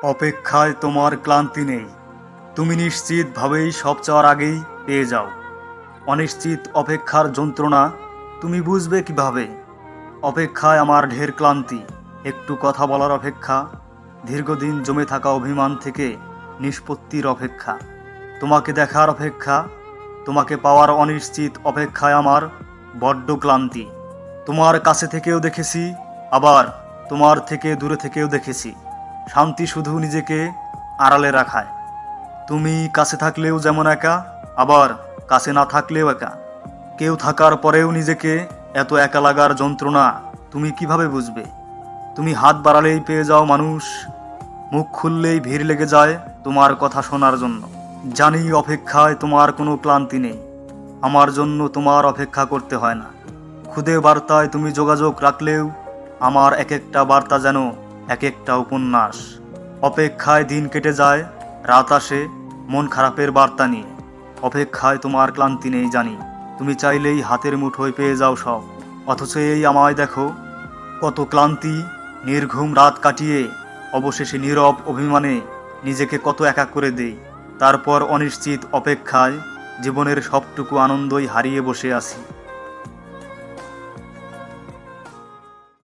অপেক্ষায় তোমার ক্লান্তি নেই। তুমি নিশ্চিতভাবেই সব চাওয়ার আগেই পেয়ে যাও। অনিশ্চিত অপেক্ষার যন্ত্রণা তুমি বুঝবে কিভাবে? অপেক্ষায় আমার ঢের ক্লান্তি। একটু কথা বলার অপেক্ষা, দীর্ঘদিন জমে থাকা অভিমান থেকে নিষ্পত্তির অপেক্ষা, তোমাকে দেখার অপেক্ষা, তোমাকে পাওয়ার অনিশ্চিত অপেক্ষায় আমার বড্ড ক্লান্তি। তোমার কাছে থেকেও দেখেছি, আবার তোমার থেকে দূরে থেকেও দেখেছি। শান্তি শুধু নিজেকে আড়ালে রাখায়। তুমি কাছে থাকলেও যেমন একা, আবার কাছে না থাকলেও একা। কেউ থাকার পরেও নিজেকে এত একা লাগার যন্ত্রণা তুমি কিভাবে বুঝবে? তুমি হাত বাড়ালেই পেয়ে যাও মানুষ, মুখ খুললেই ভিড় লেগে যায় তোমার কথা শোনার জন্য। জানি অপেক্ষায় তোমার কোনো ক্লান্তি নেই, আমার জন্য তোমার অপেক্ষা করতে হয় না। খুদে বার্তায় তুমি যোগাযোগ রাখলেও আমার এক একটা বার্তা যেন এক একটা উপন্যাস। অপেক্ষায় দিন কেটে যায়, রাত আসে মন খারাপের বার্তা নিয়ে। অপেক্ষায় তোমার ক্লান্তি নেই জানি, তুমি চাইলেই হাতের মুঠোয় পেয়ে যাও সব। অথচ এই আমায় দেখো, কত ক্লান্তি, নির্ঘুম রাত কাটিয়ে অবশেষে নীরব অভিমানে নিজেকে কত একা করে দেই। তারপর অনিশ্চিত অপেক্ষায় জীবনের সবটুকু আনন্দই হারিয়ে বসে আছি।